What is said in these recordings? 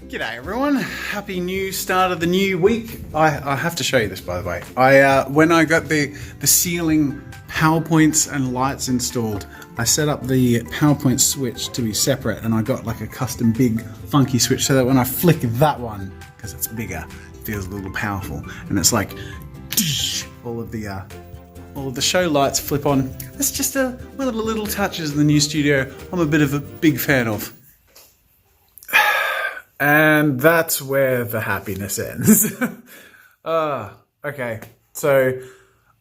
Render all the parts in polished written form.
G'day everyone, happy new start of the new week. I have to show you this, by the way. When I got the ceiling PowerPoints and lights installed, I set up the PowerPoint switch to be separate, and I got like a custom big funky switch so that when I flick that one, because it's bigger, it feels a little powerful, and it's like all of the show lights flip on. It's just one of the little touches in the new studio I'm a bit of a big fan of. And that's where the happiness ends. Okay. So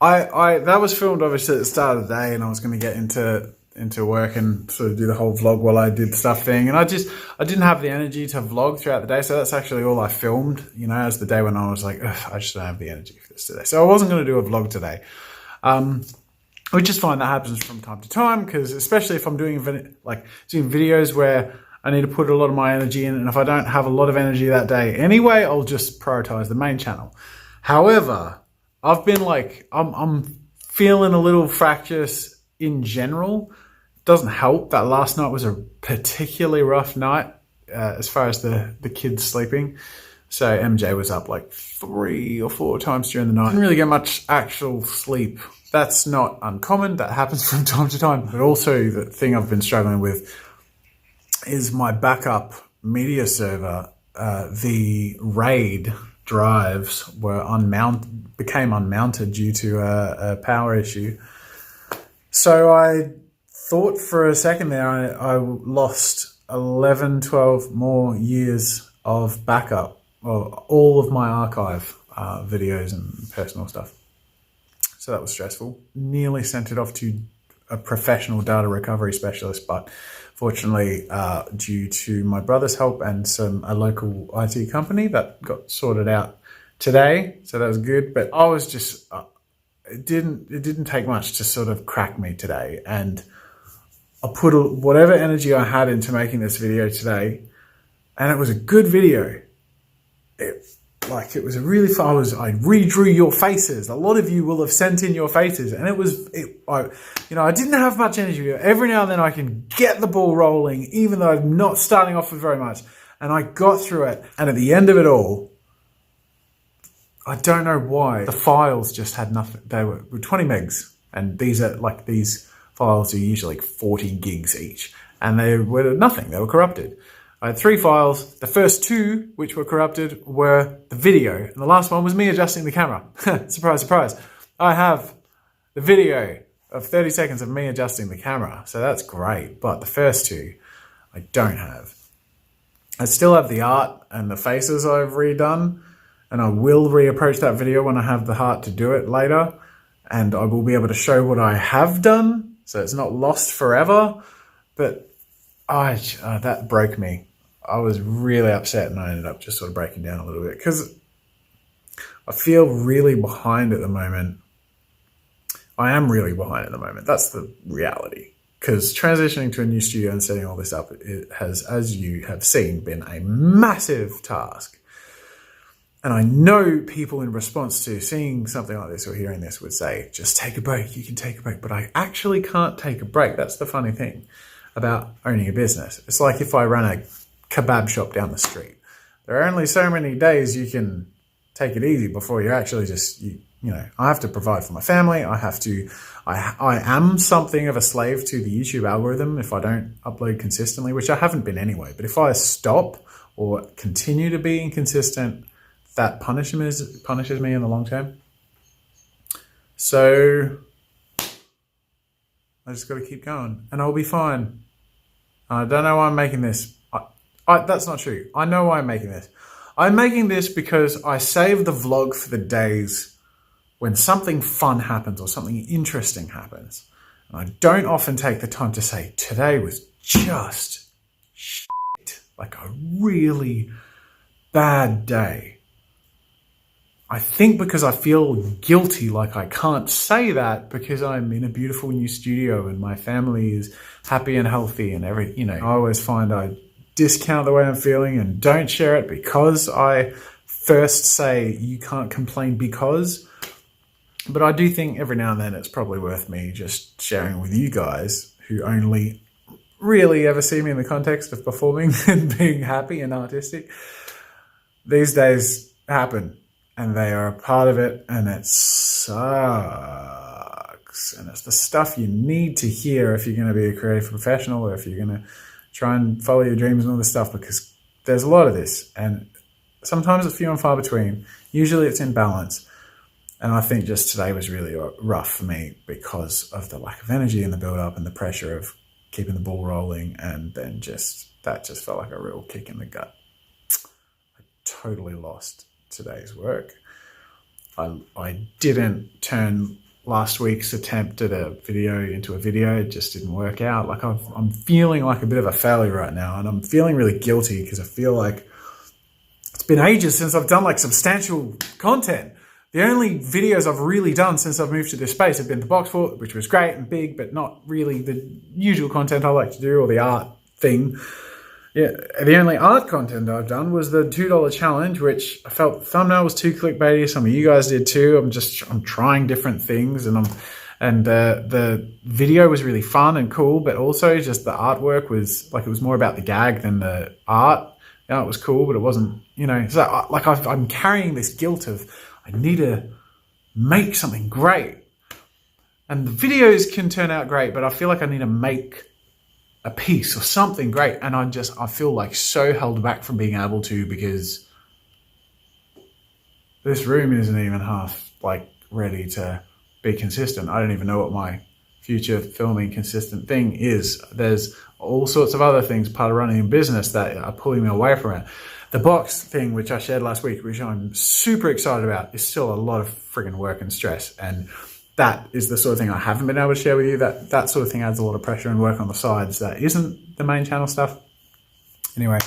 I that was filmed obviously at the start of the day, and I was going to get into work and sort of do the whole vlog while I did stuff thing. And I didn't have the energy to vlog throughout the day. So that's actually all I filmed, as the day when I was like, I just don't have the energy for this today. So I wasn't going to do a vlog today. Which is fine. That happens from time to time, because especially if I'm doing videos where I need to put a lot of my energy in, and if I don't have a lot of energy that day anyway, I'll just prioritize the main channel. However, I've been I'm feeling a little fractious in general. Doesn't help that last night was a particularly rough night as far as the kids sleeping. So MJ was up like 3 or 4 times during the night. Didn't really get much actual sleep. That's not uncommon. That happens from time to time. But also the thing I've been struggling with is my backup media server. The RAID drives became unmounted due to a power issue. So I thought for a second there I lost 11, 12 more years of backup of all of my archive videos and personal stuff. So that was stressful. Nearly sent it off to a professional data recovery specialist, but fortunately, due to my brother's help and a local IT company, that got sorted out today. So that was good. But I was just, it didn't take much to sort of crack me today. And I put whatever energy I had into making this video today, and it was a good video. It was a really fun. I redrew your faces. A lot of you will have sent in your faces, and I didn't have much energy. Every now and then I can get the ball rolling, even though I'm not starting off with very much. And I got through it. And at the end of it all, I don't know why, the files just had nothing. They were 20 megs, and these files are usually 40 gigs each, and they were nothing. They were corrupted. I had 3 files. The first 2, which were corrupted, were the video. And the last one was me adjusting the camera. Surprise, surprise. I have the video of 30 seconds of me adjusting the camera. So that's great. But the first 2, I don't have. I still have the art and the faces I've redone. And I will reapproach that video when I have the heart to do it later. And I will be able to show what I have done. So it's not lost forever. But that broke me. I was really upset, and I ended up just sort of breaking down a little bit because I feel really behind at the moment. I am really behind at the moment. That's the reality. Because transitioning to a new studio and setting all this up, it has, as you have seen, been a massive task. And I know people in response to seeing something like this or hearing this would say, just take a break, you can take a break. But I actually can't take a break. That's the funny thing about owning a business. It's like if I ran a kebab shop down the street. There are only so many days you can take it easy before you actually just, I have to provide for my family. I am something of a slave to the YouTube algorithm if I don't upload consistently, which I haven't been anyway. But if I stop or continue to be inconsistent, that punishes me in the long term. So I just got to keep going, and I'll be fine. I don't know why I'm making this. That's not true. I know why I'm making this. I'm making this because I save the vlog for the days when something fun happens or something interesting happens. And I don't often take the time to say, today was just shit, like a really bad day. I think because I feel guilty, like I can't say that because I'm in a beautiful new studio and my family is happy and healthy and I always find I discount the way I'm feeling and don't share it because I first say you can't complain because. But I do think every now and then it's probably worth me just sharing with you guys who only really ever see me in the context of performing and being happy and artistic. These days happen, and they are a part of it, and it sucks. And it's the stuff you need to hear if you're going to be a creative professional, or if you're going to try and follow your dreams and all this stuff, because there's a lot of this, and sometimes it's few and far between. Usually it's in balance. And I think just today was really rough for me because of the lack of energy and the build-up and the pressure of keeping the ball rolling, and then that just felt like a real kick in the gut. I totally lost today's work. I didn't turn last week's attempt at a video into a video. It just didn't work out. Like I'm feeling like a bit of a failure right now, and I'm feeling really guilty because I feel like it's been ages since I've done like substantial content. The only videos I've really done since I've moved to this space have been the box fort, which was great and big, but not really the usual content I like to do, or the art thing. Yeah, the only art content I've done was the $2 challenge, which I felt the thumbnail was too clickbaity. Some of you guys did too. I'm trying different things, and the video was really fun and cool, but also just the artwork was like, it was more about the gag than the art. Yeah, it was cool, but it wasn't, so like I'm carrying this guilt of, I need to make something great. And the videos can turn out great, but I feel like I need to make a piece or something great. And I feel like so held back from being able to, because this room isn't even half like ready to be consistent. I don't even know what my future filming consistent thing is. There's all sorts of other things part of running a business that are pulling me away from it. The box thing, which I shared last week, which I'm super excited about, is still a lot of friggin' work and stress. And that is the sort of thing I haven't been able to share with you. That sort of thing adds a lot of pressure and work on the sides. That isn't the main channel stuff. Anyway,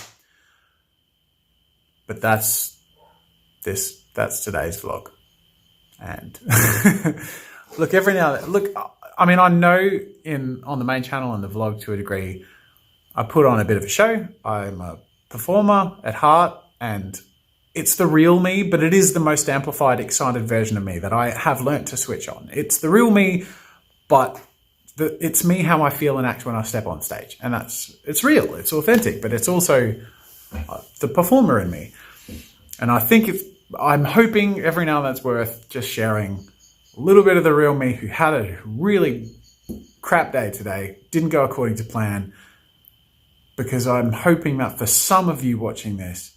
but that's today's vlog. And look, every now and then, I mean, I know on the main channel and the vlog to a degree, I put on a bit of a show. I'm a performer at heart, and it's the real me, but it is the most amplified, excited version of me that I have learnt to switch on. It's the real me, but it's me how I feel and act when I step on stage. And it's real, it's authentic, but it's also the performer in me. And I think I'm hoping every now and then it's worth just sharing a little bit of the real me, who had a really crap day today, didn't go according to plan, because I'm hoping that for some of you watching this,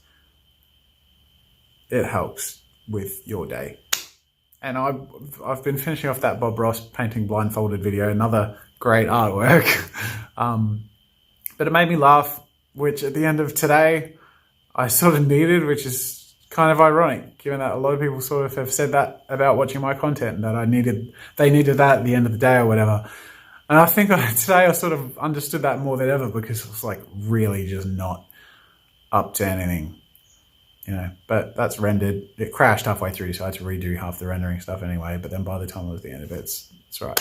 it helps with your day. And I've been finishing off that Bob Ross painting blindfolded video, another great artwork. But it made me laugh, which at the end of today, I sort of needed, which is kind of ironic, given that a lot of people sort of have said that about watching my content, that they needed that at the end of the day or whatever. And I think today I sort of understood that more than ever, because it was like really just not up to anything, but that's rendered. It crashed halfway through, so I had to redo half the rendering stuff anyway. But then by the time it was the end of it, it's right.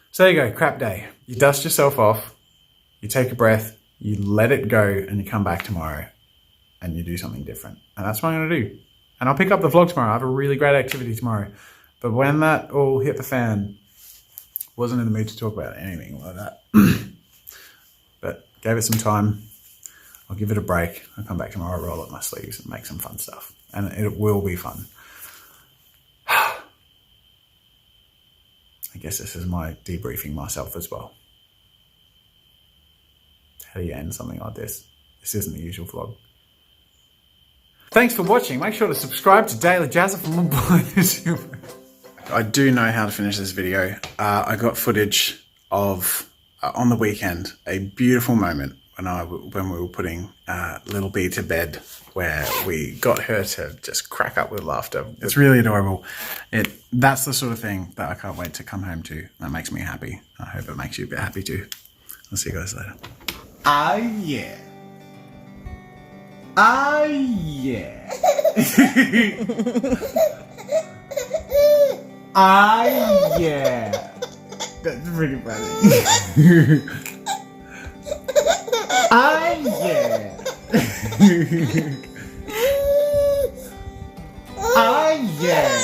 So there you go, crap day. You dust yourself off, you take a breath, you let it go, and you come back tomorrow and you do something different. And that's what I'm going to do. And I'll pick up the vlog tomorrow. I have a really great activity tomorrow. But when that all hit the fan, wasn't in the mood to talk about anything like that. But gave it some time. I'll give it a break. I'll come back tomorrow, roll up my sleeves and make some fun stuff. And it will be fun. I guess this is my debriefing myself as well. How do you end something like this? This isn't the usual vlog. Thanks for watching. Make sure to subscribe to Daily Jazza for more behind. I do know how to finish this video. I got footage of, on the weekend, a beautiful moment when we were putting little B to bed, where we got her to just crack up with laughter. It's really adorable. That's the sort of thing that I can't wait to come home to. That makes me happy. I hope it makes you a bit happy too. I'll see you guys later. Ah, yeah. Ah, yeah. Ah, yeah. That's pretty funny. Ah, yeah. Ah, yeah.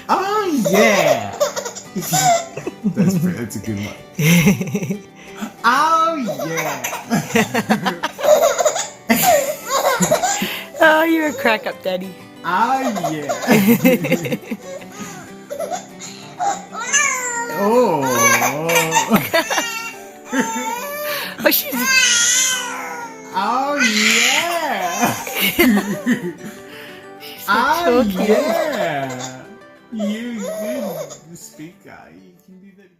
Ah, yeah. That's a good one. Oh yeah. Oh, you're a crack up, Daddy. Oh yeah. Oh. Oh, she's. Oh yeah. So cute. Yeah. You good speaker. You can do that.